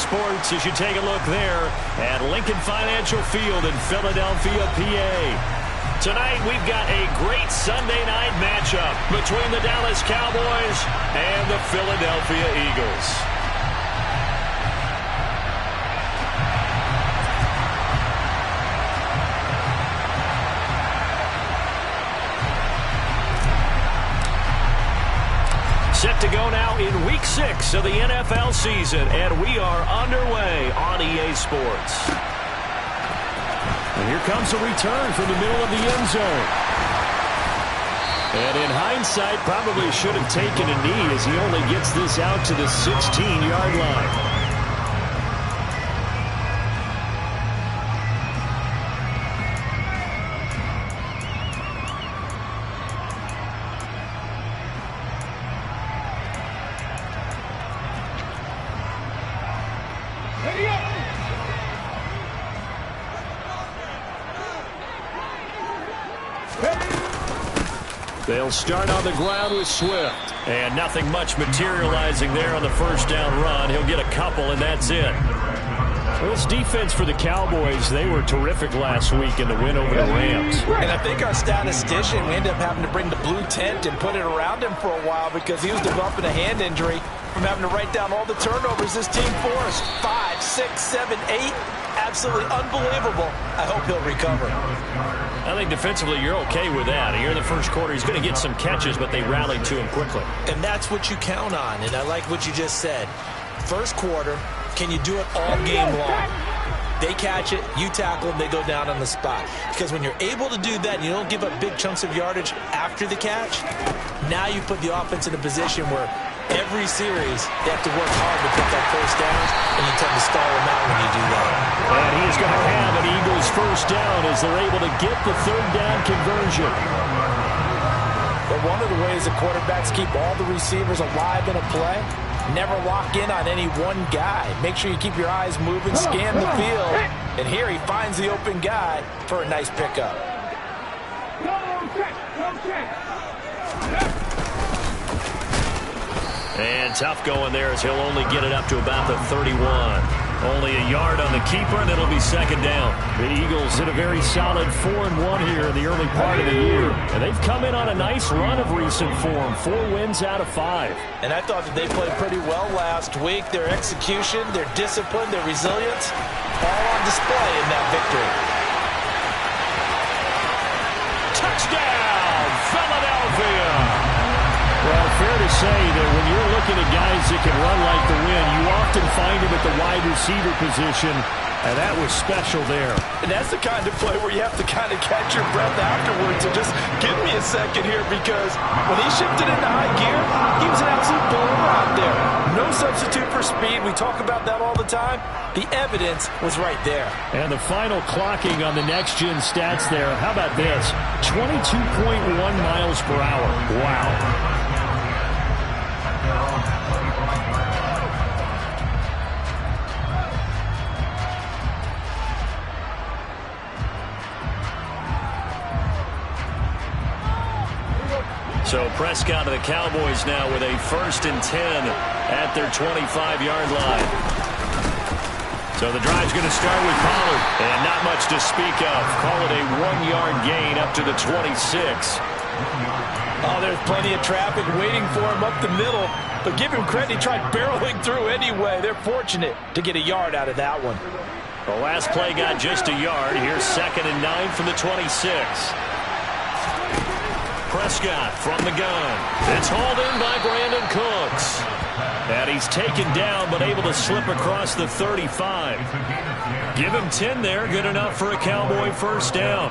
Sports as you take a look there at Lincoln Financial Field in Philadelphia, PA. Tonight we've got a great Sunday night matchup between the Dallas Cowboys and the Philadelphia Eagles. Set to go now in Week 6 of the NFL season, and we are underway on EA Sports. And here comes a return from the middle of the end zone. And in hindsight, probably should have taken a knee as he only gets this out to the 16-yard line. They'll start on the ground with Swift. And nothing much materializing there on the first down run. He'll get a couple, and that's it. Well, this defense for the Cowboys, they were terrific last week in the win over the Rams. And I think our statistician, we ended up having to bring the blue tent and put it around him for a while because he was developing a hand injury from having to write down all the turnovers this team forced. 5, 6, 7, 8. Absolutely unbelievable. I hope he'll recover. I think defensively you're okay with that. Here in the first quarter, he's going to get some catches, but they rallied to him quickly. And that's what you count on, and I like what you just said. First quarter, can you do it all game long? They catch it, you tackle them, they go down on the spot. Because when you're able to do that and you don't give up big chunks of yardage after the catch, now you put the offense in a position where every series they have to work hard to put that first down, and you tend to stall them out when you do that. And he is going to have an Eagles first down as they're able to get the third down conversion. But one of the ways that quarterbacks keep all the receivers alive in a play, never lock in on any one guy. Make sure you keep your eyes moving, scan the field, and here he finds the open guy for a nice pickup. And tough going there as he'll only get it up to about the 31. Only a yard on the keeper, and it'll be second down. The Eagles hit a very solid 4-1 here in the early part of the year. And they've come in on a nice run of recent form. 4 wins out of 5. And I thought that they played pretty well last week. Their execution, their discipline, their resilience, all on display in that victory. Touchdown, Philadelphia! Well, fair to say that when you're looking at guys that can run like the wind, you often find them at the wide receiver position, and that was special there. And that's the kind of play where you have to kind of catch your breath afterwards and just give me a second here, because when he shifted into high gear, he was an absolute blower out there. No substitute for speed. We talk about that all the time. The evidence was right there. And the final clocking on the next-gen stats there, how about this? 22.1 miles per hour. Wow. So Prescott of the Cowboys now with a 1st and 10 at their 25-yard line. So the drive's going to start with Pollard, and not much to speak of. Call it a 1-yard gain up to the 26. Oh, there's plenty of traffic waiting for him up the middle. But give him credit, he tried barreling through anyway. They're fortunate to get a yard out of that one. The last play got just a yard. Here's 2nd and 9 from the 26. Prescott from the gun. It's hauled in by Brandon Cooks. And he's taken down, but able to slip across the 35. Give him 10 there. Good enough for a Cowboy first down.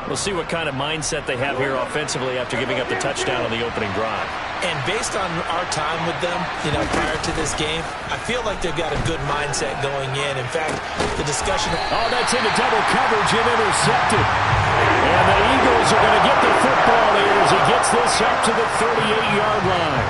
We'll see what kind of mindset they have here offensively after giving up the touchdown on the opening drive. And based on our time with them, prior to this game, I feel like they've got a good mindset going in. In fact, the discussion... Oh, that's into double coverage and intercepted. And the Eagles are going to get the football here as he gets this up to the 38-yard line.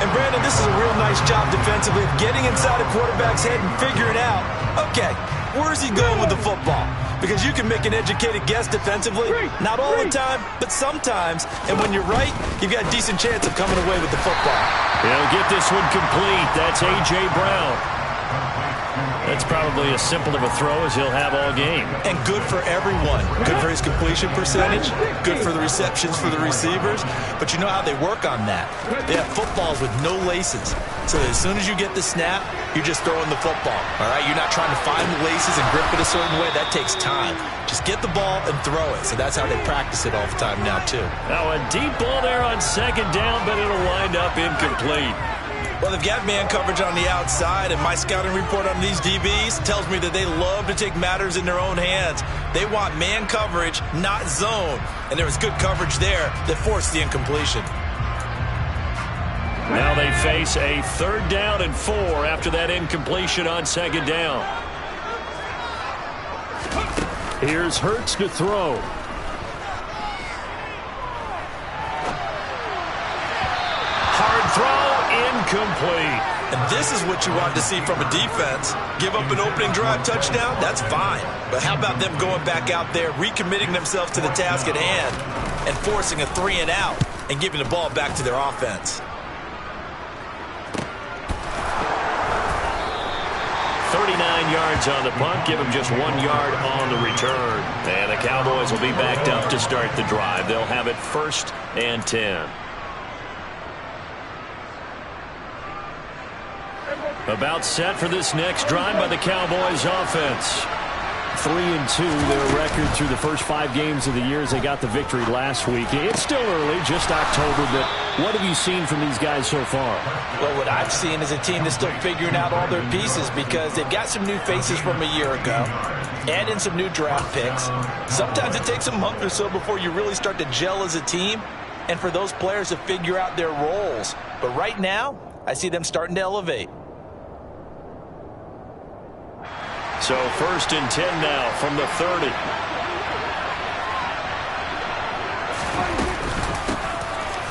And, Brandon, this is a real nice job defensively of getting inside a quarterback's head and figuring out, okay, where's he going with the football? Because you can make an educated guess defensively. Not all the time, but sometimes. And when you're right, you've got a decent chance of coming away with the football. He'll get this one complete. That's A.J. Brown. That's probably as simple of a throw as he'll have all game. And good for everyone. Good for his completion percentage. Good for the receptions for the receivers. But you know how they work on that. They have footballs with no laces. So that as soon as you get the snap, you're just throwing the football. All right? You're not trying to find the laces and grip it a certain way. That takes time. Just get the ball and throw it. So that's how they practice it all the time now, too. Now a deep ball there on second down, but it'll wind up incomplete. Well, they've got man coverage on the outside, and my scouting report on these DBs tells me that they love to take matters in their own hands. They want man coverage, not zone. And there was good coverage there that forced the incompletion. Now they face a 3rd down and 4 after that incompletion on second down. Here's Hurts to throw. Hard throw, incomplete. And this is what you want to see from a defense. Give up an opening drive touchdown, that's fine. But how about them going back out there, recommitting themselves to the task at hand, and forcing a 3 and out, and giving the ball back to their offense. 39 yards on the punt, give them just 1 yard on the return. And the Cowboys will be backed up to start the drive. They'll have it 1st and 10. About set for this next drive by the Cowboys offense. 3-2 their record through the first 5 games of the year as they got the victory last week. It's still early, just October, but what have you seen from these guys so far? Well, what I've seen is a team that's still figuring out all their pieces because they've got some new faces from a year ago, add in some new draft picks. Sometimes it takes a month or so before you really start to gel as a team and for those players to figure out their roles. But right now, I see them starting to elevate. So 1st and 10 now from the 30.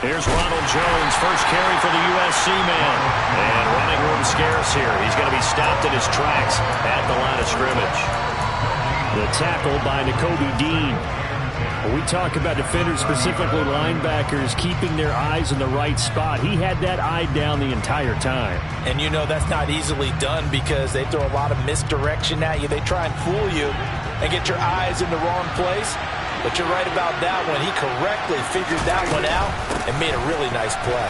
Here's Ronald Jones, first carry for the USC man. And running room scarce here. He's going to be stopped in his tracks at the line of scrimmage. The tackle by Nakobe Dean. We talk about defenders, specifically linebackers, keeping their eyes in the right spot. He had that eye down the entire time. And you know that's not easily done because they throw a lot of misdirection at you. They try and fool you and get your eyes in the wrong place. But you're right about that one. He correctly figured that one out and made a really nice play.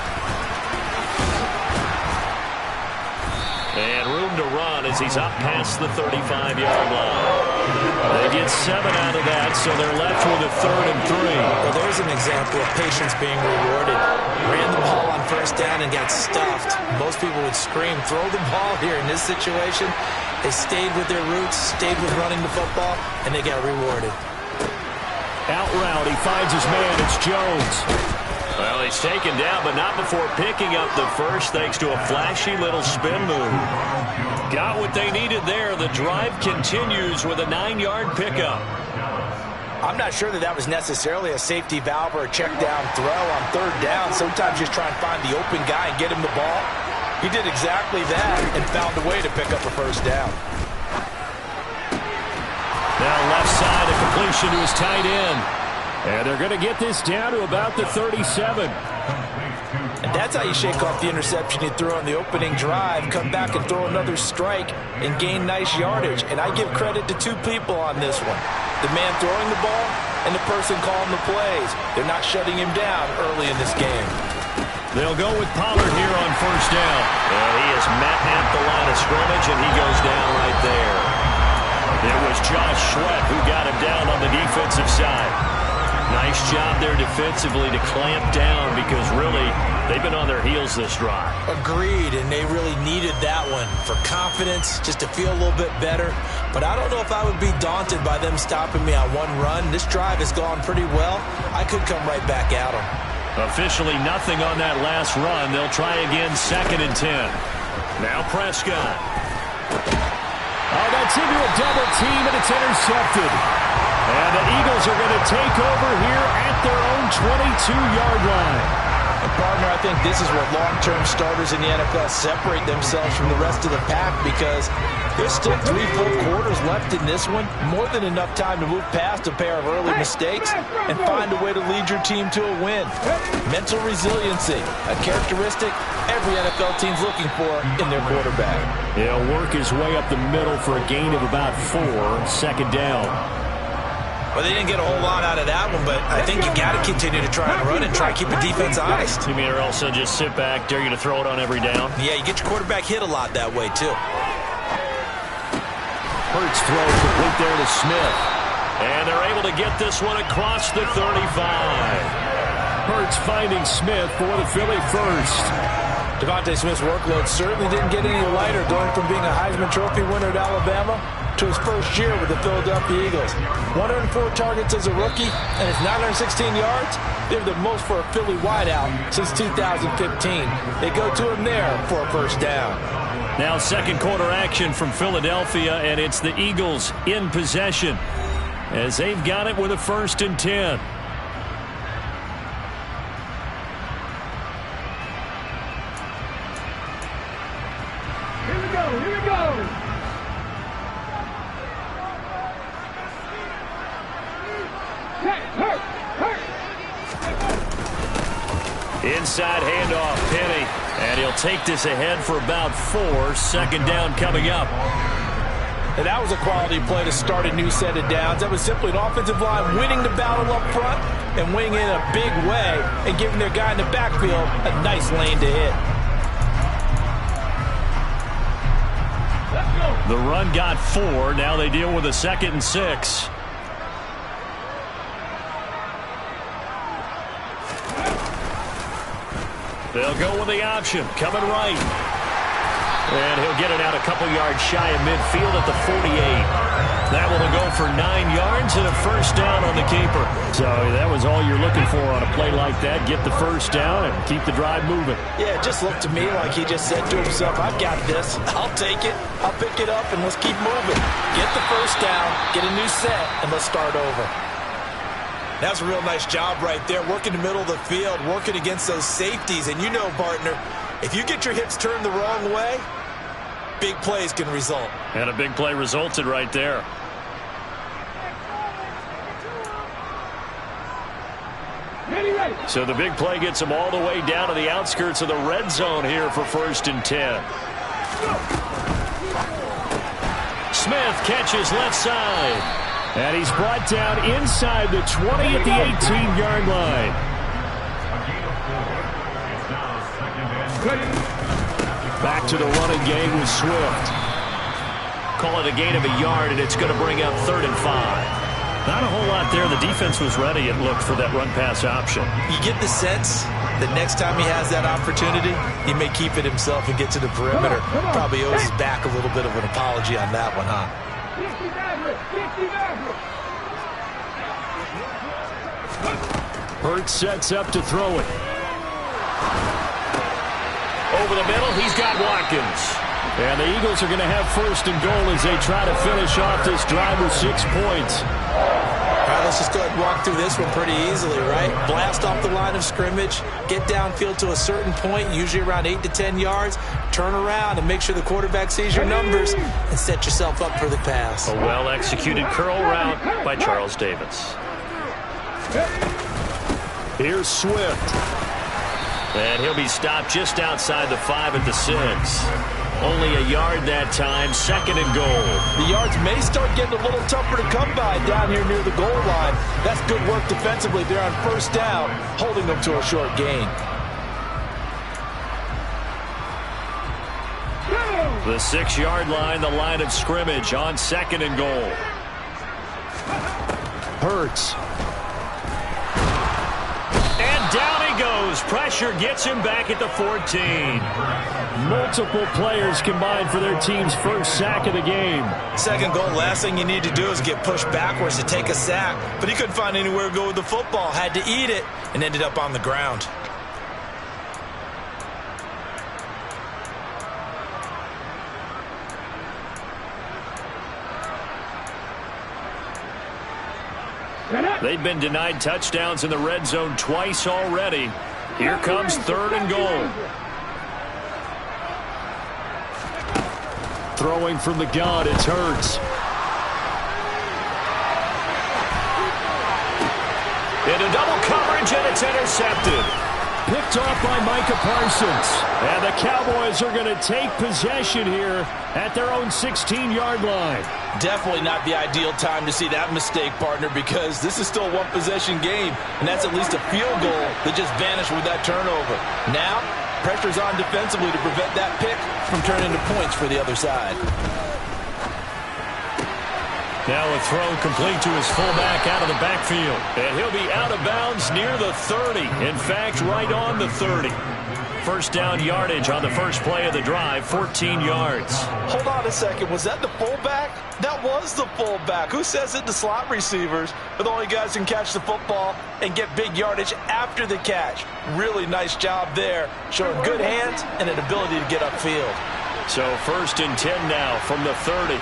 And room to run as he's up past the 35-yard line. They get 7 out of that, so they're left with a 3rd and 3. Well, there's an example of patience being rewarded. Ran the ball on 1st down and got stuffed. Most people would scream, throw the ball here. In this situation, they stayed with their roots, stayed with running the football, and they got rewarded. Out route, he finds his man. It's Jones. Well, he's taken down, but not before picking up the first thanks to a flashy little spin move. Got what they needed there. The drive continues with a 9-yard pickup. I'm not sure that was necessarily a safety valve or a check down throw on 3rd down. Sometimes just try and find the open guy and get him the ball. He did exactly that and found a way to pick up a 1st down. Now left side, a completion to his tight end. And they're going to get this down to about the 37. And that's how you shake off the interception you threw on the opening drive, come back and throw another strike and gain nice yardage. And I give credit to 2 people on this one. The man throwing the ball and the person calling the plays. They're not shutting him down early in this game. They'll go with Pollard here on 1st down. And he is met at the line of scrimmage, and he goes down right there. It was Josh Sweat who got him down on the defensive side. Nice job there defensively to clamp down because really they've been on their heels this drive. Agreed, and they really needed that one for confidence, just to feel a little bit better. But I don't know if I would be daunted by them stopping me on one run. This drive has gone pretty well. I could come right back at them. Officially nothing on that last run. They'll try again 2nd and 10. Now Prescott. Oh, that's into a double team, and it's intercepted. And the Eagles are going to take over here at their own 22-yard line. Partner, I think this is where long-term starters in the NFL separate themselves from the rest of the pack, because there's still 3 full quarters left in this one. More than enough time to move past a pair of early mistakes and find a way to lead your team to a win. Mental resiliency, a characteristic every NFL team's looking for in their quarterback. He'll work his way up the middle for a gain of about 4, second down. Well, they didn't get a whole lot out of that one, but I think you got to continue to try and run and try to keep the defense honest. You mean, or also just sit back, dare you to throw it on every down? Yeah, you get your quarterback hit a lot that way, too. Hurts throw complete there to Smith. And they're able to get this one across the 35. Hurts finding Smith for the Philly first. Devontae Smith's workload certainly didn't get any lighter, going from being a Heisman Trophy winner at Alabama to his first year with the Philadelphia Eagles. 104 targets as a rookie, and his 916 yards, they're the most for a Philly wideout since 2015. They go to him there for a first down. Now second quarter action from Philadelphia, and it's the Eagles in possession as they've got it with a 1st and 10. Here we go, here we go. Inside handoff, Penny. And he'll take this ahead for about 4. Second down coming up. And that was a quality play to start a new set of downs. That was simply an offensive line winning the battle up front and winning in a big way and giving their guy in the backfield a nice lane to hit. The run got 4. Now they deal with a 2nd and 6. They'll go with the option. Coming right. And he'll get it out a couple yards shy of midfield at the 48. That one will go for 9 yards and a first down on the keeper. So that was all you're looking for on a play like that. Get the first down and keep the drive moving. Yeah, it just looked to me like he just said to himself, I've got this. I'll take it. I'll pick it up, and let's keep moving. Get the first down, get a new set, and let's start over. That's a real nice job right there, working the middle of the field, working against those safeties. And you know, partner, if you get your hips turned the wrong way, big plays can result. And a big play resulted right there. So the big play gets them all the way down to the outskirts of the red zone here for 1st and 10. Smith catches left side. And he's brought down inside the 20 at the 18-yard line. Back to the running game with Swift. Call it a gain of a yard, and it's going to bring up 3rd and 5. Not a whole lot there. The defense was ready, it looked, for that run-pass option. You get the sense that next time he has that opportunity, he may keep it himself and get to the perimeter. Probably owes his back a little bit of an apology on that one, huh? Hurts sets up to throw it. Over the middle, he's got Watkins. And the Eagles are going to have 1st and goal as they try to finish off this drive with 6 points. All right, let's just go ahead and walk through this one pretty easily, right? Blast off the line of scrimmage, get downfield to a certain point, usually around 8 to 10 yards, turn around and make sure the quarterback sees your numbers and set yourself up for the pass. A well-executed curl route by Charles Davis. Here's Swift. And he'll be stopped just outside the 5 at the 6. Only a yard that time, 2nd and goal. The yards may start getting a little tougher to come by down here near the goal line. That's good work defensively there on 1st down, holding them to a short gain. The 6-yard line, the line of scrimmage on 2nd and goal. Hurts. And down he goes. Pressure gets him back at the 14. Multiple players combined for their team's first sack of the game. 2nd goal, last thing you need to do is get pushed backwards to take a sack. But he couldn't find anywhere to go with the football. Had to eat it and ended up on the ground. They've been denied touchdowns in the red zone twice already. Here comes 3rd and goal. Throwing from the gun, it's Hurts. Into double coverage, and it's intercepted. Picked off by Micah Parsons. And the Cowboys are going to take possession here at their own 16-yard line. Definitely not the ideal time to see that mistake, partner, because this is still a one-possession game, and that's at least a field goal that just vanished with that turnover. Now, pressure's on defensively to prevent that pick from turning into points for the other side. Now a throw complete to his fullback out of the backfield. And he'll be out of bounds near the 30. In fact, right on the 30. First down yardage on the first play of the drive, 14 yards. Hold on a second. Was that the fullback? That was the fullback. Who says it? The slot receivers are the only guys who can catch the football and get big yardage after the catch. Really nice job there, showing good hands and an ability to get upfield. So 1st and 10 now from the 30.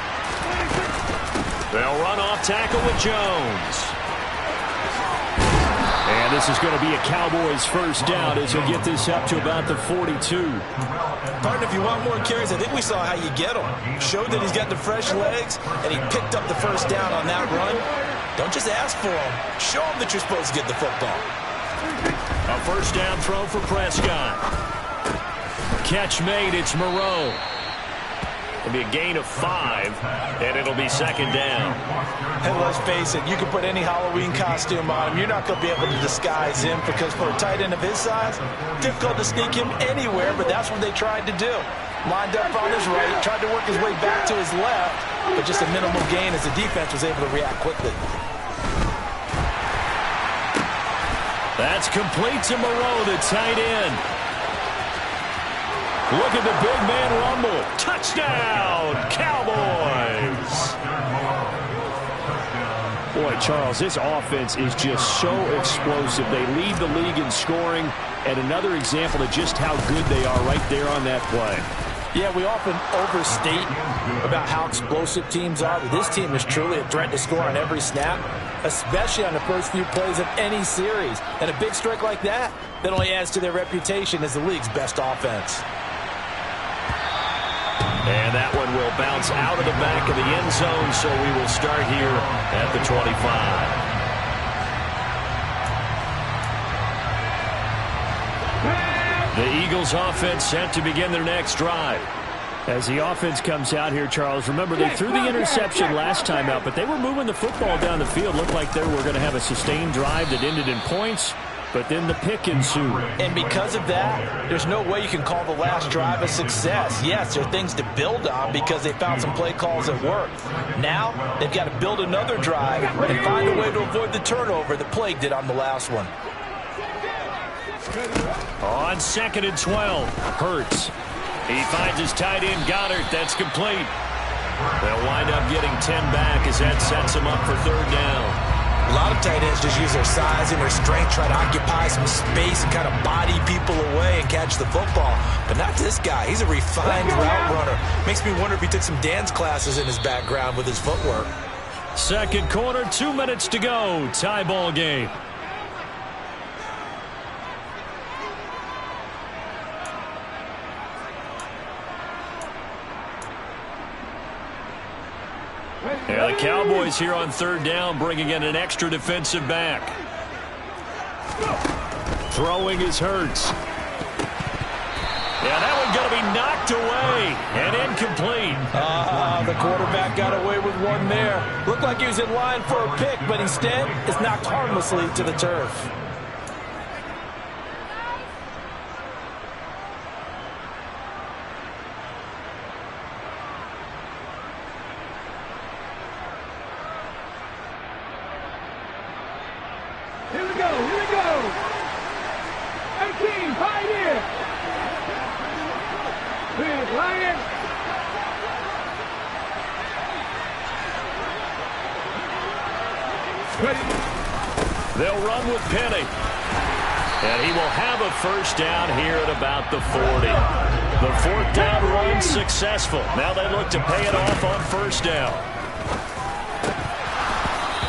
They'll run off tackle with Jones. And this is going to be a Cowboys first down as he'll get this up to about the 42. Partner, if you want more carries, I think we saw how you get him. Showed that he's got the fresh legs, and he picked up the first down on that run. Don't just ask for him. Show him that you're supposed to get the football. A first down throw for Prescott. Catch made, it's Moreau. It'll be a gain of 5, and it'll be 2nd down. And let's face it, you can put any Halloween costume on him. You're not going to be able to disguise him because for a tight end of his size, difficult to sneak him anywhere, but that's what they tried to do. Lined up on his right, tried to work his way back to his left, but just a minimal gain as the defense was able to react quickly. That's complete to Moreau, the tight end. Look at the big man rumble. Touchdown, Cowboys! Boy, Charles, this offense is just so explosive. They lead the league in scoring, and another example of just how good they are right there on that play. Yeah, we often overstate about how explosive teams are, but this team is truly a threat to score on every snap, especially on the first few plays of any series. And a big strike like that only adds to their reputation as the league's best offense. And that one will bounce out of the back of the end zone, so we will start here at the 25. The Eagles offense set to begin their next drive. As the offense comes out here, Charles, remember they threw the interception last time out, but they were moving the football down the field. Looked like they were going to have a sustained drive that ended in points, but then the pick ensued. And because of that, there's no way you can call the last drive a success. Yes, there are things to build on because they found some play calls that work. Now, they've got to build another drive and find a way to avoid the turnover that plagued it on the last one. On 2nd and 12, Hurts. He finds his tight end, Goddard. That's complete. They'll wind up getting 10 back as that sets him up for 3rd down. A lot of tight ends just use their size and their strength, try to occupy some space and kind of body people away and catch the football. But not this guy. He's a refined route runner. Makes me wonder if he took some dance classes in his background with his footwork. Second quarter, 2 minutes to go. Tie ball game. Yeah, the Cowboys here on 3rd down, bringing in an extra defensive back. Throwing is Hurts. Yeah, that one's going to be knocked away and incomplete. The quarterback got away with one there. Looked like he was in line for a pick, but instead it's knocked harmlessly to the turf. Here we go, here we go. 18, Pioneer. Here's Lion. They'll run with Penny. And he will have a first down here at about the 40. The 4th down run successful. Now they look to pay it off on 1st down.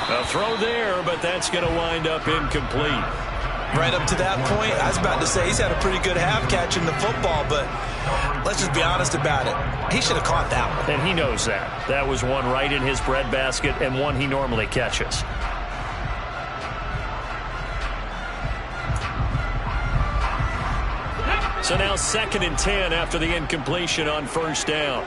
A throw there, but that's going to wind up incomplete. Right up to that point, I was about to say he's had a pretty good half catching the football, but let's just be honest about it. He should have caught that one. And he knows that. That was one right in his breadbasket and one he normally catches. So now 2nd and 10 after the incompletion on first down.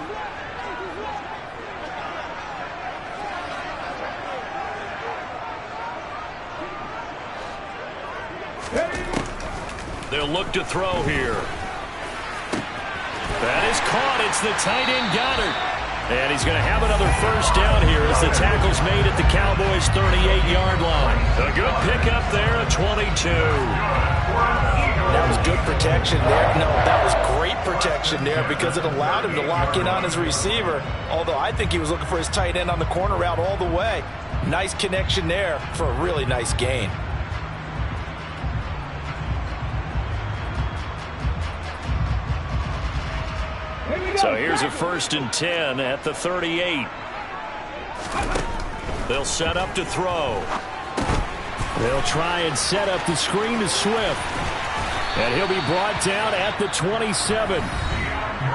They'll look to throw here. That is caught. It's the tight end Goddard. And he's going to have another first down here as the tackle's made at the Cowboys' 38-yard line. A good pickup there at 22. That was good protection there. No, that was great protection there because it allowed him to lock in on his receiver. Although I think he was looking for his tight end on the corner route all the way. Nice connection there for a really nice gain. So here's a 1st and 10 at the 38. They'll set up to throw. They'll try and set up the screen to Swift. And he'll be brought down at the 27.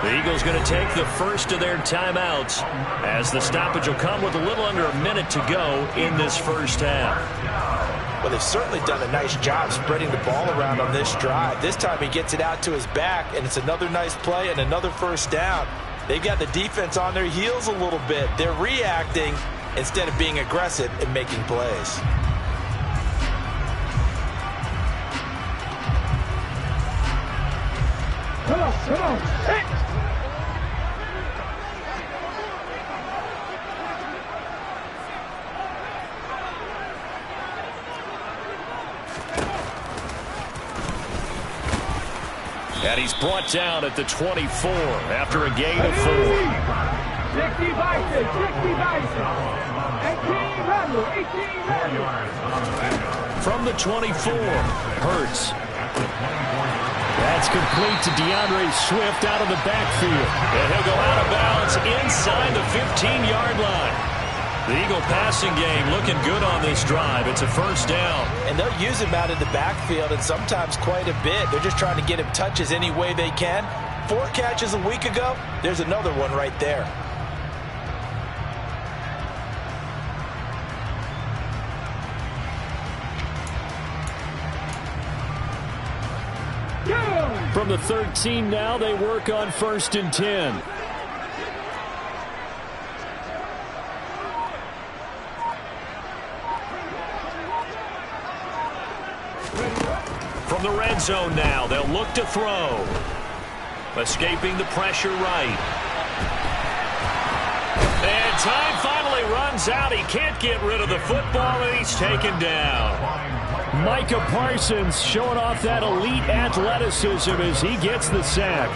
The Eagles going to take the first of their timeouts as the stoppage will come with a little under a minute to go in this first half. Well, they've certainly done a nice job spreading the ball around on this drive. This time he gets it out to his back, and it's another nice play and another first down. They've got the defense on their heels a little bit. They're reacting instead of being aggressive and making plays. Come on, hit! And he's brought down at the 24 after a gain of 4. 60 Bison, 60 Bison. 18 Randall, 18 Randall. From the 24, Hurts. That's complete to DeAndre Swift out of the backfield. And he'll go out of bounds inside the 15-yard line. The Eagle passing game looking good on this drive. It's a first down. And they'll use him out of the backfield and sometimes quite a bit. They're just trying to get him touches any way they can. 4 catches a week ago. There's another one right there. From the 13 now, they work on 1st and 10. From the red zone now, they'll look to throw. Escaping the pressure right. And time finally runs out. He can't get rid of the football, and he's taken down. Micah Parsons showing off that elite athleticism as he gets the sack.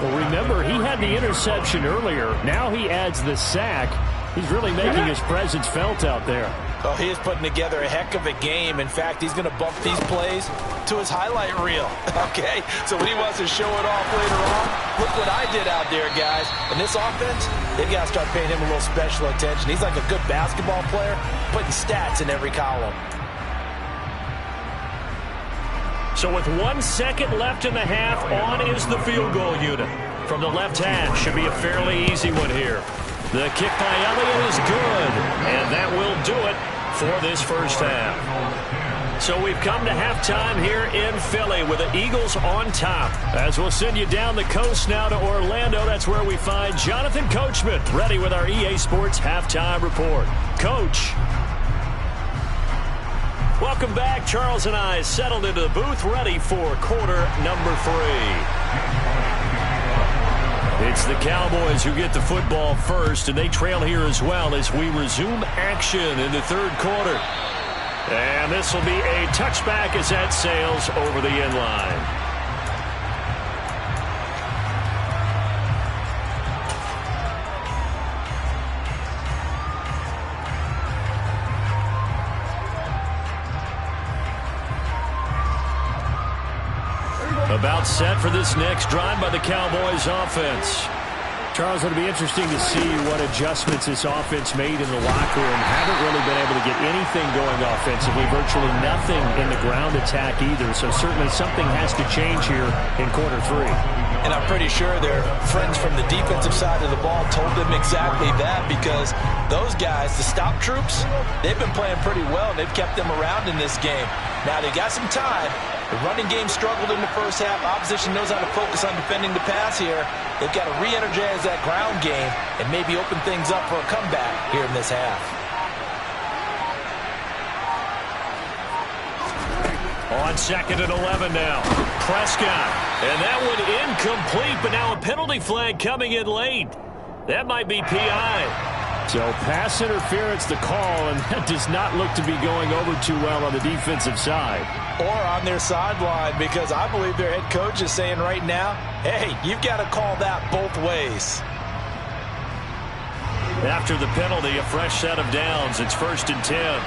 Well, remember, he had the interception earlier. Now he adds the sack. He's really making his presence felt out there. Oh, he is putting together a heck of a game. In fact, he's going to bump these plays to his highlight reel. Okay, so when he wants to show it off later on, look what I did out there, guys. And this offense, they've got to start paying him a little special attention. He's like a good basketball player, putting stats in every column. So with 1 second left in the half, on is the field goal unit. From the left hash, should be a fairly easy one here. The kick by Elliott is good, and that will do it for this first half. So we've come to halftime here in Philly with the Eagles on top. As we'll send you down the coast now to Orlando, that's where we find Jonathan Coachman ready with our EA Sports Halftime Report. Coach. Welcome back. Charles and I settled into the booth ready for quarter number 3. It's the Cowboys who get the football first, and they trail here as well as we resume action in the third quarter. And this will be a touchback as that sails over the end line. About set for this next drive by the Cowboys offense. Charles, it'll be interesting to see what adjustments this offense made in the locker room. Haven't really been able to get anything going offensively, virtually nothing in the ground attack either. So certainly something has to change here in quarter 3. And I'm pretty sure their friends from the defensive side of the ball told them exactly that, because those guys, the stop troops, they've been playing pretty well. They've kept them around in this game. Now they got some time. The running game struggled in the first half. Opposition knows how to focus on defending the pass here. They've got to re-energize that ground game and maybe open things up for a comeback here in this half. On 2nd and 11 now. Prescott. And that one incomplete, but now a penalty flag coming in late. That might be PI. So pass interference the call, and that does not look to be going over too well on the defensive side. Or on their sideline, because I believe their head coach is saying right now, hey, you've got to call that both ways. After the penalty, a fresh set of downs. It's 1st and 10.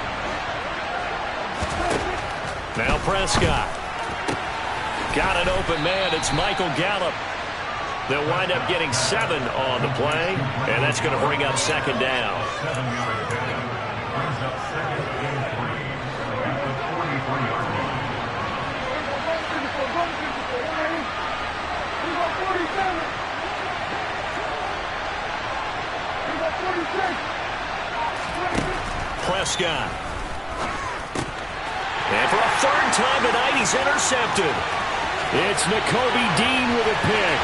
Now Prescott. Got an open man. It's Michael Gallup. They'll wind up getting 7 on the play, and that's going to bring up 2nd down. Prescott. And for a 3rd time tonight, he's intercepted. It's Nakobe Dean with a pick.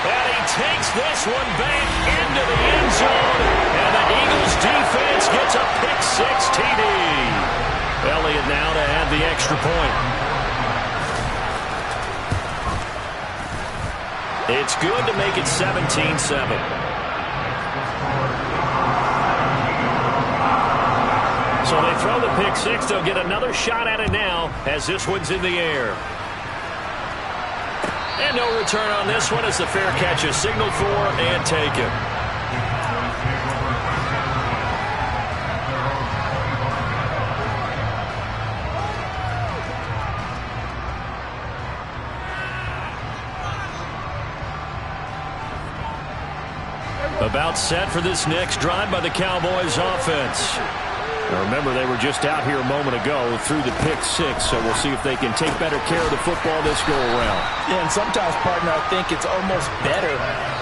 And he takes this one back into the end zone. And the Eagles defense gets a pick-6 TD. Elliott now to add the extra point. It's good to make it 17-7. So they throw the pick-6. They'll get another shot at it now as this one's in the air. And no return on this one as the fair catch is signaled for and taken. About set for this next drive by the Cowboys offense. Now remember, they were just out here a moment ago through the pick-6, so we'll see if they can take better care of the football this go-around. Yeah, and sometimes, partner, I think it's almost better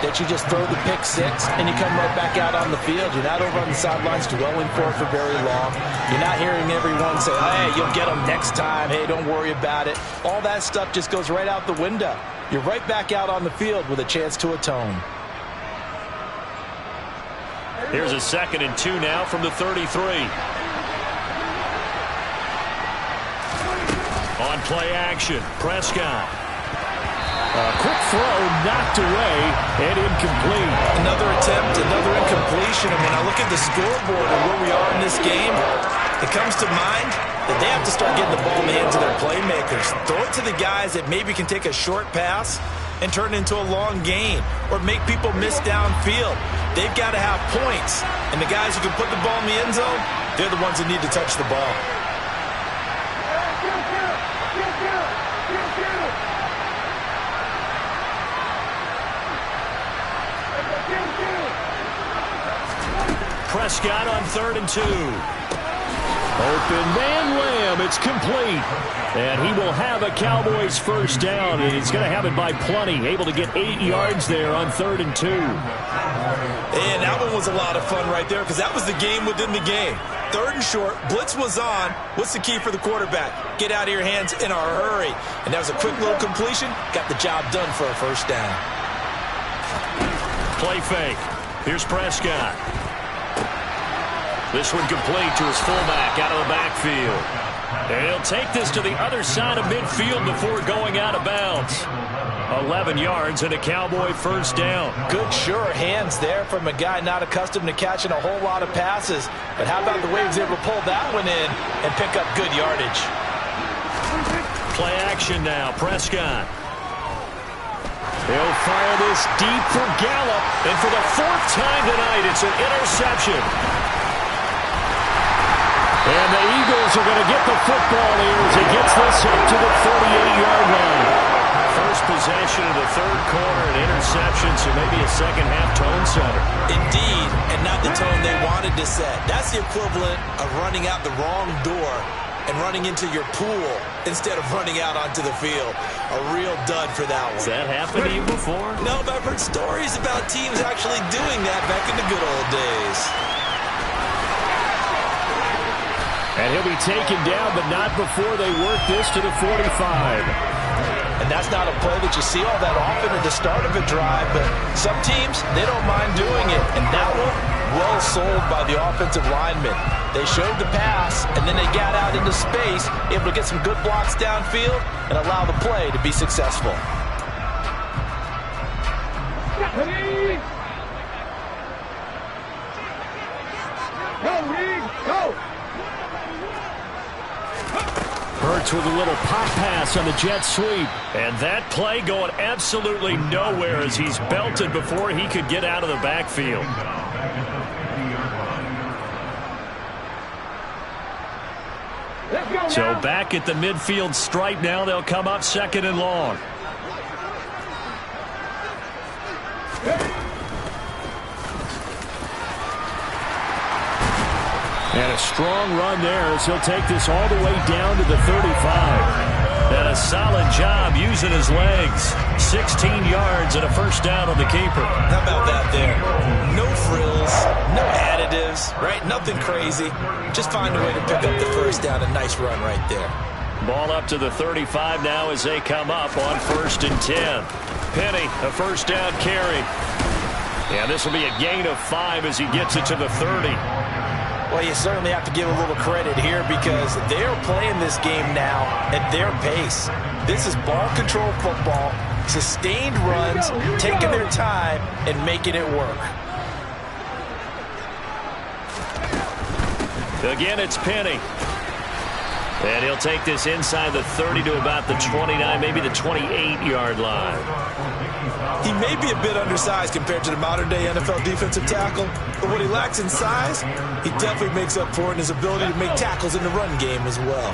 that you just throw the pick-6 and you come right back out on the field. You're not over on the sidelines dwelling for it for very long. You're not hearing everyone say, hey, you'll get them next time. Hey, don't worry about it. All that stuff just goes right out the window. You're right back out on the field with a chance to atone. Here's a 2nd and 2 now from the 33. On play action, Prescott. A quick throw knocked away and incomplete. Another attempt, another incompletion. And when I look at the scoreboard and where we are in this game, it comes to mind that they have to start getting the ball in the hands of their playmakers. Throw it to the guys that maybe can take a short pass and turn it into a long gain or make people miss downfield. They've got to have points. And the guys who can put the ball in the end zone, they're the ones that need to touch the ball. Prescott on 3rd and 2. Open man Lamb. It's complete. And he will have a Cowboys first down, and he's going to have it by plenty. Able to get 8 yards there on 3rd and 2. And that one was a lot of fun right there because that was the game within the game. 3rd and short, blitz was on. What's the key for the quarterback? Get out of your hands in a hurry. And that was a quick little completion. Got the job done for a first down. Play fake. Here's Prescott. This one complete to his fullback out of the backfield. And he'll take this to the other side of midfield before going out of bounds. 11 yards and a Cowboy first down. Good, sure hands there from a guy not accustomed to catching a whole lot of passes. But how about the way he was able to pull that one in and pick up good yardage? Play action now, Prescott. They'll fire this deep for Gallup. And for the 4th time tonight, it's an interception. And the Eagles are going to get the football here as he gets this up to the 38-yard line. first possession of the third quarter, an interception, so maybe a second-half tone setter. Indeed, and not the tone they wanted to set. That's the equivalent of running out the wrong door and running into your pool instead of running out onto the field. A real dud for that one. Has that happened to you before? No, but I've heard stories about teams actually doing that back in the good old days. And he'll be taken down, but not before they work this to the 45. And that's not a play that you see all that often at the start of a drive, but some teams, they don't mind doing it. And that one, well sold by the offensive lineman. They showed the pass, and then they got out into space, able to get some good blocks downfield and allow the play to be successful. Ready? Go, Reed, go! Hurts with a little pop pass on the jet sweep. And that play going absolutely nowhere as he's belted before he could get out of the backfield. So back at the midfield stripe now, they'll come up second and long. And a strong run there as he'll take this all the way down to the 35. And a solid job using his legs. 16 yards and a first down on the keeper. How about that there? No frills, no additives, right? Nothing crazy. Just find a way to pick up the first down. A nice run right there. Ball up to the 35 now as they come up on 1st and 10. Penny, a first down carry. Yeah, this will be a gain of 5 as he gets it to the 30. Well, you certainly have to give a little credit here because they're playing this game now at their pace. This is ball control football, sustained runs, taking their time and making it work. Again, it's Penny. And he'll take this inside the 30 to about the 29, maybe the 28-yard line. He may be a bit undersized compared to the modern-day NFL defensive tackle, but what he lacks in size, he definitely makes up for it in his ability to make tackles in the run game as well.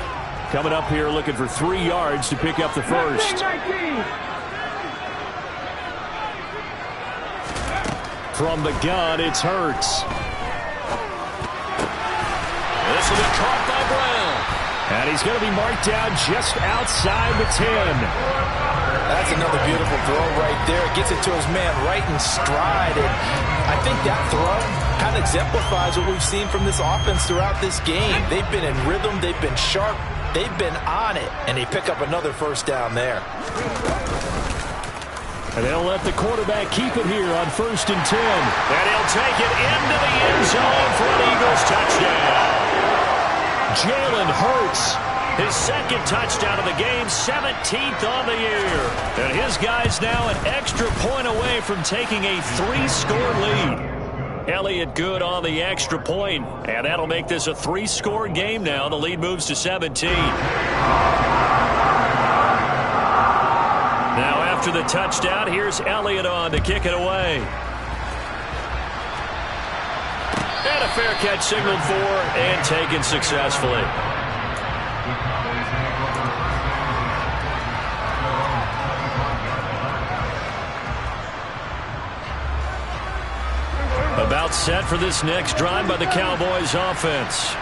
Coming up here looking for 3 yards to pick up the first. From the gun, it's Hurts. This will be caught by Brown. And he's going to be marked down just outside the 10. That's another beautiful throw right there. It gets it to his man right in stride. And I think that throw kind of exemplifies what we've seen from this offense throughout this game. They've been in rhythm. They've been sharp. They've been on it. And they pick up another first down there. And they'll let the quarterback keep it here on 1st and 10. And he'll take it into the end zone for an Eagles touchdown. Jalen Hurts, his second touchdown of the game, 17th on the year. And his guys now an extra point away from taking a 3-score lead. Elliott good on the extra point, and that'll make this a 3-score game now. The lead moves to 17. Now after the touchdown, here's Elliott on to kick it away. And a fair catch signaled for and taken successfully. About set for this next drive by the Cowboys offense.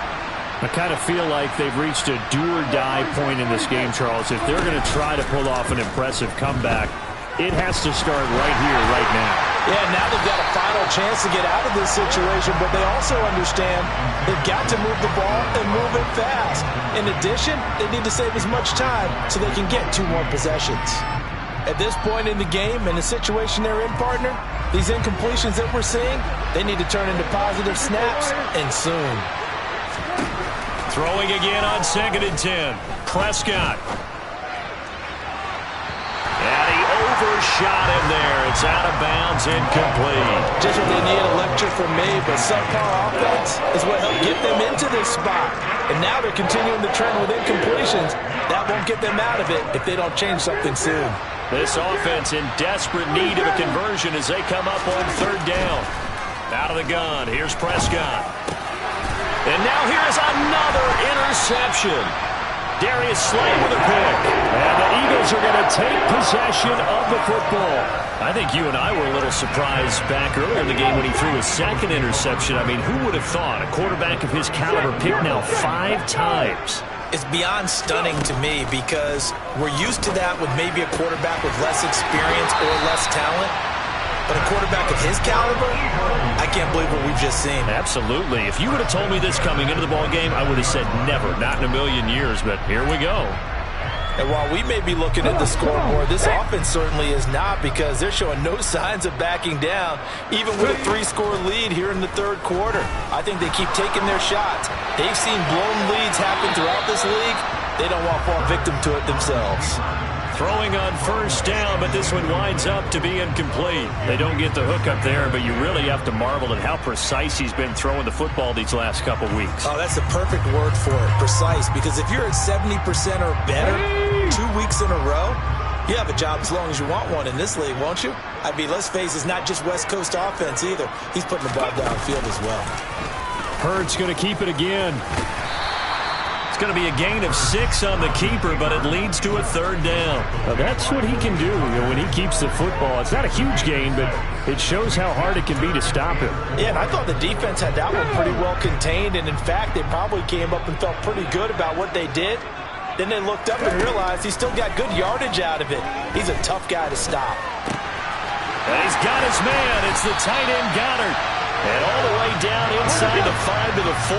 I kind of feel like they've reached a do-or-die point in this game, Charles. If they're going to try to pull off an impressive comeback, it has to start right here, right now. Yeah, now they've got a final chance to get out of this situation, but they also understand they've got to move the ball and move it fast. In addition, they need to save as much time so they can get 2 more possessions. At this point in the game, in the situation they're in, partner, these incompletions that we're seeing, they need to turn into positive snaps, and soon. Throwing again on 2nd and 10. Prescott. And he overshot him there. It's out of bounds, incomplete. Just what they need, a lecture from me, but subpar offense is what helped get them into this spot. And now they're continuing the trend with incompletions. That won't get them out of it if they don't change something soon. This offense in desperate need of a conversion as they come up on 3rd down. Out of the gun, here's Prescott. And now here's another interception. Darius Slay with a pick. And the Eagles are going to take possession of the football. I think you and I were a little surprised back earlier in the game when he threw his second interception. I mean, who would have thought a quarterback of his caliber picked now 5 times? It's beyond stunning to me because we're used to that with maybe a quarterback with less experience or less talent. But a quarterback of his caliber, I can't believe what we've just seen. Absolutely. If you would have told me this coming into the ball game, I would have said never, not in a million years. But here we go. And while we may be looking at the scoreboard, this offense certainly is not, because they're showing no signs of backing down, even with a 3-score lead here in the third quarter. I think they keep taking their shots. They've seen blown leads happen throughout this league. They don't want to fall victim to it themselves. Throwing on first down, but this one winds up to be incomplete. They don't get the hook up there, but you really have to marvel at how precise he's been throwing the football these last couple weeks. Oh, that's the perfect word for it, precise, because if you're at 70% or better 2 weeks in a row, you have a job as long as you want one in this league, won't you? I mean, let's face it, it's not just West Coast offense either. He's putting the ball downfield as well. Hurts going to keep it again. It's going to be a gain of 6 on the keeper, but it leads to a third down. Well, that's what he can do when he keeps the football. It's not a huge gain, but it shows how hard it can be to stop him. Yeah, and I thought the defense had that one pretty well contained, and in fact, they probably came up and felt pretty good about what they did. Then they looked up and realized he still got good yardage out of it. He's a tough guy to stop. And he's got his man. It's the tight end Goddard. And all the way down inside the 5 to the 4.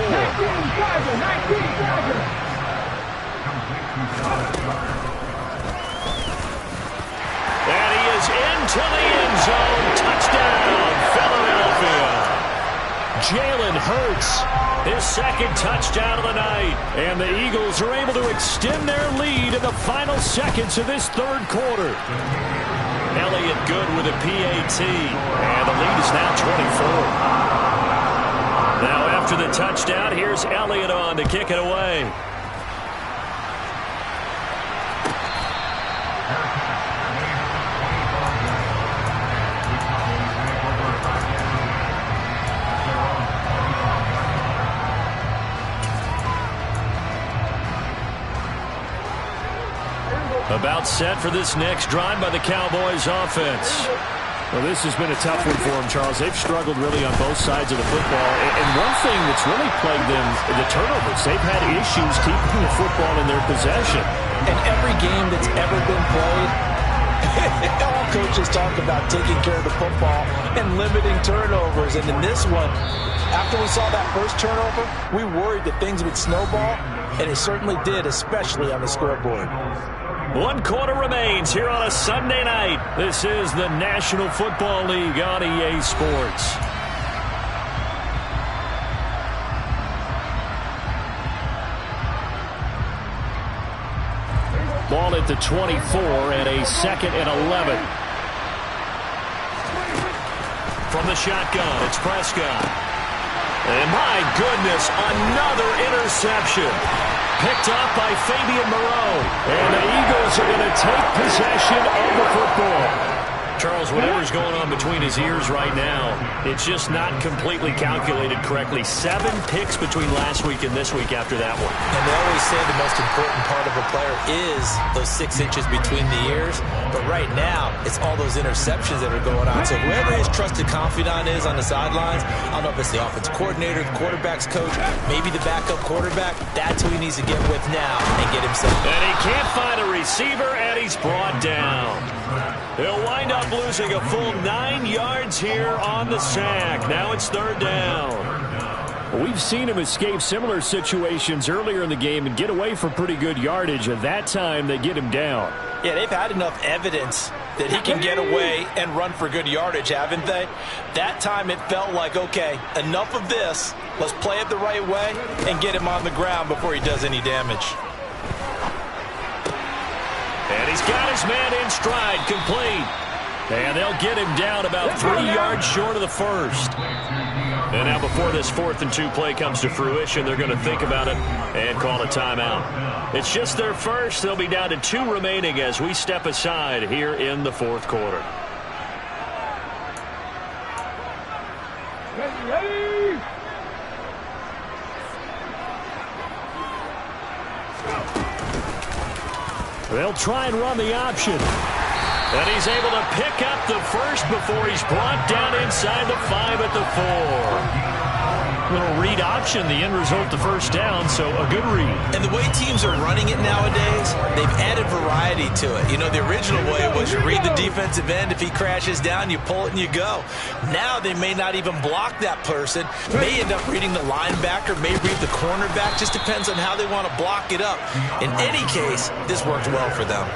And he is into the end zone. Touchdown, Philadelphia. Jalen Hurts, his second touchdown of the night. And the Eagles are able to extend their lead in the final seconds of this third quarter. Elliott good with a PAT. And the lead is now 24. Now after the touchdown, here's Elliott on to kick it away. About set for this next drive by the Cowboys offense. Well, this has been a tough one for them, Charles. They've struggled really on both sides of the football. And one thing that's really plagued them, the turnovers. They've had issues keeping the football in their possession. And every game that's ever been played, all coaches talk about taking care of the football and limiting turnovers. And in this one, after we saw that first turnover, we worried that things would snowball, and it certainly did, especially on the scoreboard. 1 quarter remains here on a Sunday night. This is the National Football League on EA Sports. Ball at the 24 and a 2nd and 11. From the shotgun, it's Prescott. And my goodness, another interception. Picked off by Fabian Moreau. And the Eagles are going to take possession of the football. Charles, whatever's going on between his ears right now, it's just not completely calculated correctly. 7 picks between last week and this week after that one. And they always say the most important part of a player is those 6 inches between the ears. But right now, it's all those interceptions that are going on. So whoever his trusted confidant is on the sidelines, I don't know if it's the offense coordinator, the quarterback's coach, maybe the backup quarterback, that's who he needs to get with now and get himself. And he can't find a receiver, and he's brought down. He'll wind up losing a full 9 yards here on the sack. Now it's 3rd down. We've seen him escape similar situations earlier in the game and get away for pretty good yardage. At that time, they get him down. Yeah, they've had enough evidence that he can get away and run for good yardage, haven't they? That time it felt like, okay, enough of this. Let's play it the right way and get him on the ground before he does any damage. And he's got his man in stride, complete. And they'll get him down about 3 yards short of the first. And now before this 4th and 2 play comes to fruition, they're going to think about it and call a timeout. It's just their first. They'll be down to 2 remaining as we step aside here in the 4th quarter. Ready? They'll try and run the option. And he's able to pick up the first before he's brought down inside the 5 at the 4. Little read option, the end result, the first down, so a good read. And the way teams are running it nowadays, they've added variety to it. You know, the original way was you read the defensive end. If he crashes down, you pull it and you go. Now they may not even block that person. May end up reading the linebacker, may read the cornerback. Just depends on how they want to block it up. In any case, this worked well for them.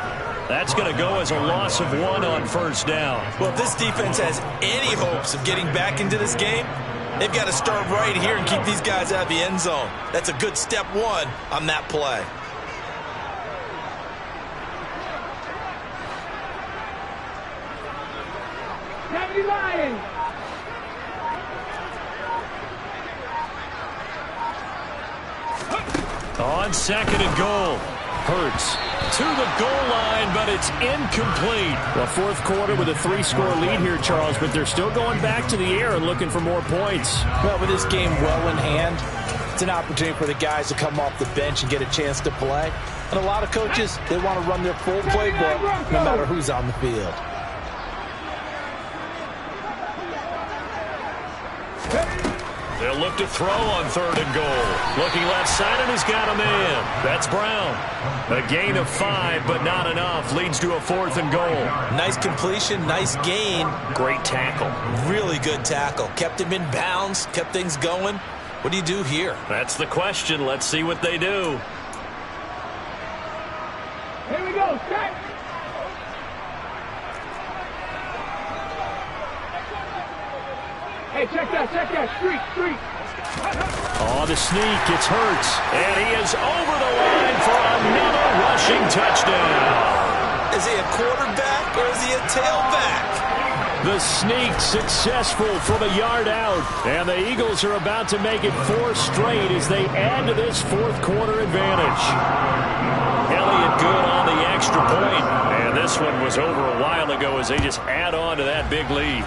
That's going to go as a loss of 1 on first down. Well, if this defense has any hopes of getting back into this game, they've got to start right here and keep these guys out of the end zone. That's a good step 1 on that play. Deputy Lion. On second and goal. Hurts to the goal line, but it's incomplete. Well, fourth quarter with a 3-score lead here, Charles, but they're still going back to the air and looking for more points. Well, with this game well in hand, it's an opportunity for the guys to come off the bench and get a chance to play. And a lot of coaches, they want to run their full playbook no matter who's on the field. They'll look to throw on third and goal. Looking left side, and he's got a man. That's Brown. A gain of 5, but not enough. Leads to a 4th and goal. Nice completion, nice gain. Great tackle. Really good tackle. Kept him in bounds, kept things going. What do you do here? That's the question. Let's see what they do. Here we go. Set. Hey, check that. Street. Oh, the sneak. It's Hurts. And he is over the line for another rushing touchdown. Is he a quarterback or is he a tailback? The sneak successful from a yard out. And the Eagles are about to make it 4 straight as they add to this fourth quarter advantage. Elliott good on the extra point. And this one was over a while ago as they just add on to that big lead.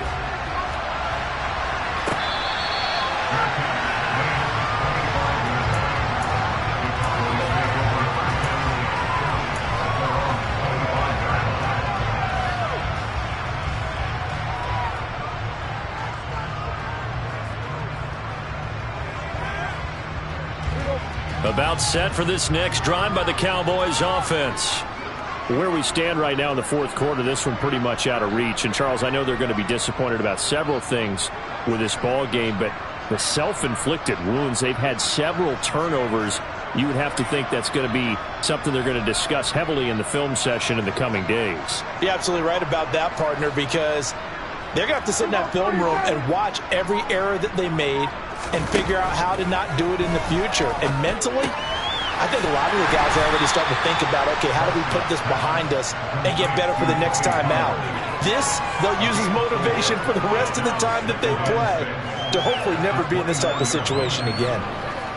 About set for this next drive by the Cowboys offense. Where we stand right now in the fourth quarter, this one pretty much out of reach. And, Charles, I know they're going to be disappointed about several things with this ball game, but the self-inflicted wounds, they've had several turnovers. You would have to think that's going to be something they're going to discuss heavily in the film session in the coming days. You're absolutely right about that, partner, because they're going to have to sit in that film room and watch every error that they made and figure out how to not do it in the future. And mentally, I think a lot of the guys are already starting to think about, okay, how do we put this behind us and get better for the next time out? This, they'll use as motivation for the rest of the time that they play to hopefully never be in this type of situation again.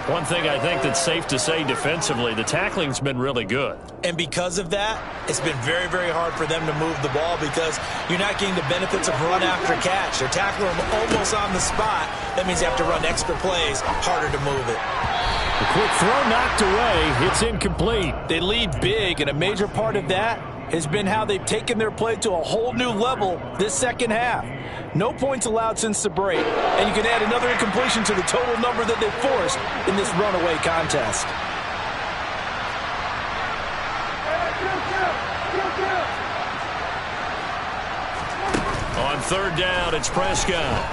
One thing I think that's safe to say defensively, the tackling's been really good. And because of that, it's been very, very hard for them to move the ball because you're not getting the benefits of run after catch. They're tackling them almost on the spot. That means you have to run extra plays, harder to move it. A quick throw knocked away. It's incomplete. They lead big, and a major part of that has been how they've taken their play to a whole new level this second half. No points allowed since the break, and you can add another incompletion to the total number that they've forced in this runaway contest. On third down, it's Prescott.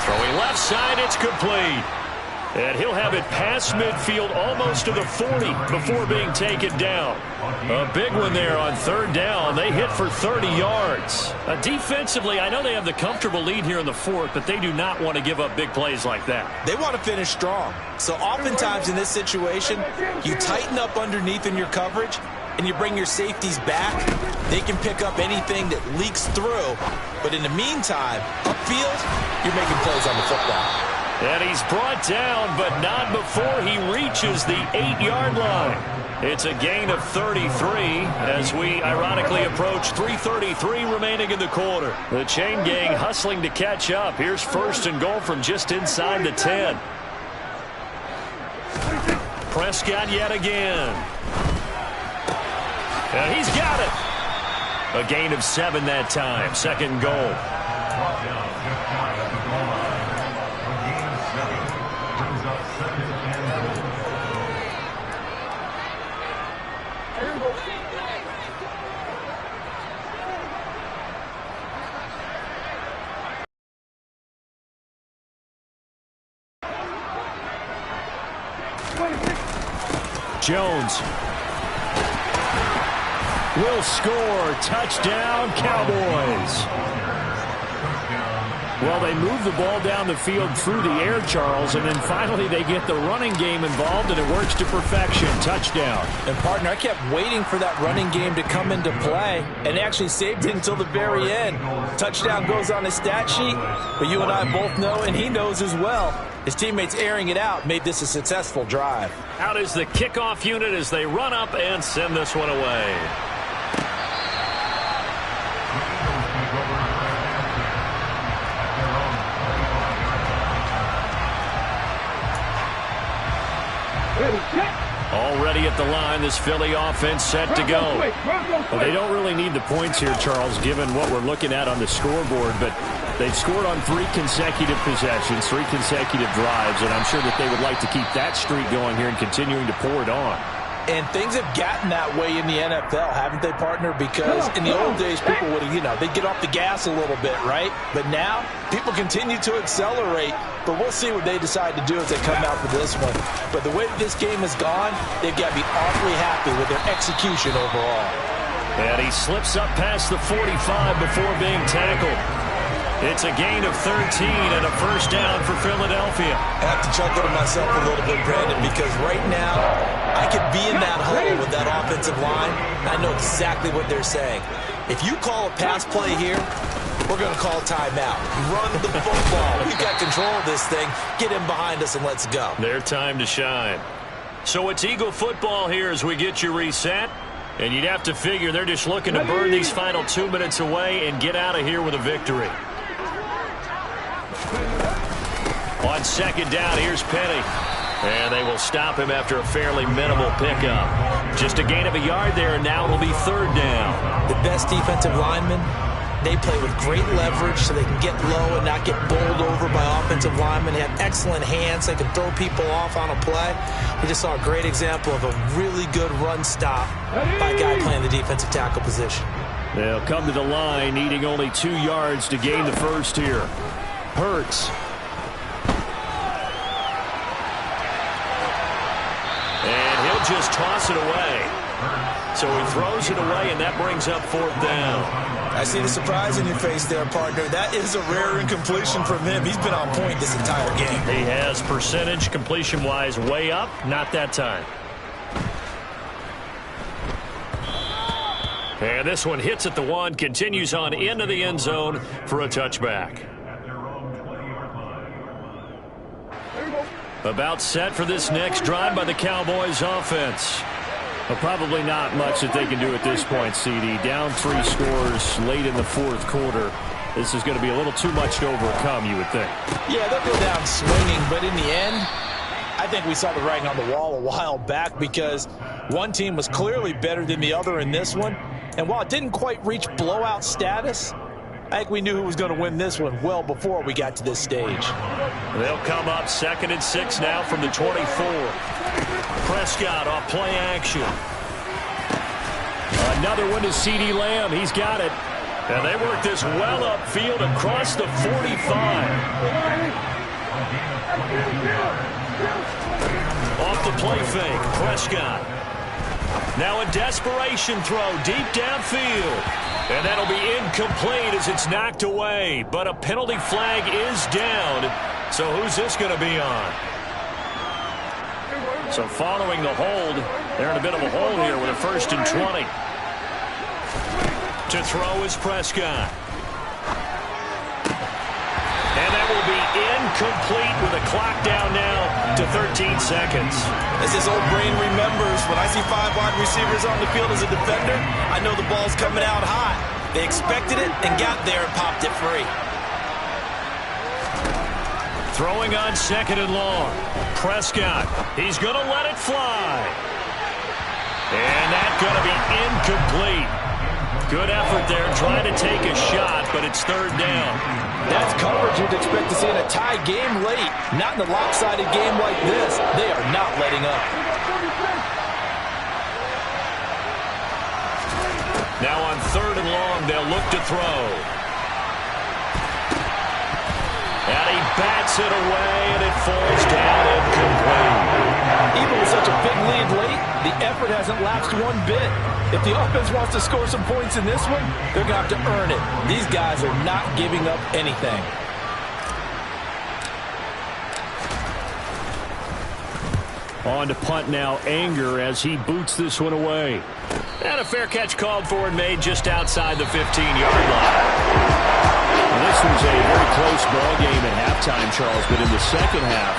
Throwing left side, it's complete. And he'll have it past midfield almost to the 40 before being taken down. A big one there on third down. They hit for 30 yards. Defensively, I know they have the comfortable lead here in the fourth, but they do not want to give up big plays like that. They want to finish strong. So oftentimes in this situation, you tighten up underneath in your coverage, and you bring your safeties back. They can pick up anything that leaks through. But in the meantime, upfield, you're making plays on the football. And he's brought down, but not before he reaches the 8-yard line. It's a gain of 33 as we ironically approach 3:33 remaining in the quarter. The chain gang hustling to catch up. Here's first and goal from just inside the 10. Prescott yet again. And he's got it. A gain of 7 that time. 2nd goal. Jones will score. Touchdown, Cowboys. Well, they move the ball down the field through the air, Charles, and then finally they get the running game involved, and it works to perfection. Touchdown. And, partner, I kept waiting for that running game to come into play, and actually saved it until the very end. Touchdown goes on his stat sheet, but you and I both know, and he knows as well, his teammates airing it out made this a successful drive. Out is the kickoff unit as they run up and send this one away. Already at the line, this Philly offense set to go. Well, they don't really need the points here, Charles, given what we're looking at on the scoreboard, but they've scored on 3 consecutive possessions, 3 consecutive drives, and I'm sure that they would like to keep that streak going here and continuing to pour it on. And things have gotten that way in the NFL, haven't they, partner? Because in the old days, people would, they'd get off the gas a little bit, right? But now, people continue to accelerate. But we'll see what they decide to do as they come out for this one. But the way that this game has gone, they've got to be awfully happy with their execution overall. And he slips up past the 45 before being tackled. It's a gain of 13 and a first down for Philadelphia. I have to chuckle to myself a little bit, Brandon, because right now I could be in that hole with that offensive line. I know exactly what they're saying. If you call a pass play here, we're going to call timeout. Run the football. We've got control of this thing. Get him behind us and let's go. Their time to shine. So it's Eagle football here as we get you reset. And you'd have to figure they're just looking to burn these final 2 minutes away and get out of here with a victory. On 2nd down, here's Penny. And they will stop him after a fairly minimal pickup. Just a gain of a yard there, and now it'll be 3rd down. The best defensive linemen, they play with great leverage so they can get low and not get bowled over by offensive linemen. They have excellent hands. They can throw people off on a play. We just saw a great example of a really good run stop by a guy playing the defensive tackle position. They'll come to the line, needing only 2 yards to gain the first here. Hurts. And he'll just toss it away. So he throws it away, and that brings up 4th down. I see the surprise in your face there, partner. That is a rare incompletion from him. He's been on point this entire game. He has percentage completion-wise way up. Not that time. And this one hits at the 1, continues on into the end zone for a touchback. About set for this next drive by the Cowboys offense. Well, probably not much that they can do at this point, CD. Down 3 scores late in the 4th quarter. This is going to be a little too much to overcome, you would think. Yeah, they'll go down swinging, but in the end, I think we saw the writing on the wall a while back because one team was clearly better than the other in this one. And while it didn't quite reach blowout status, I think we knew who was going to win this one well before we got to this stage. They'll come up 2nd and 6 now from the 24. Prescott off play action. Another one to CeeDee Lamb. He's got it. And they work this well upfield across the 45. Off the play fake, Prescott. Now a desperation throw deep downfield. And that'll be incomplete as it's knocked away. But a penalty flag is down. So who's this going to be on? So following the hold, they're in a bit of a hole here with a 1st and 20. To throw is Prescott. And that will be incomplete with a clock down now to 13 seconds. As his old brain remembers, when I see 5 wide receivers on the field as a defender, I know the ball's coming out hot. They expected it and got there and popped it free. Throwing on 2nd and long. Prescott, he's going to let it fly. And that's going to be incomplete. Good effort there, trying to take a shot, but it's 3rd down. That's coverage you'd expect to see in a tie game late. Not in a lopsided game like this. They are not letting up. Now on 3rd and long, they'll look to throw. And he bats it away, and it falls down incomplete. Even with such a big lead late, the effort hasn't lapsed one bit. If the offense wants to score some points in this one, they're going to have to earn it. These guys are not giving up anything. On to punt now, Anger, as he boots this one away. And a fair catch called for and made just outside the 15-yard line. Well, this was a very close ball game at halftime, Charles, but in the second half,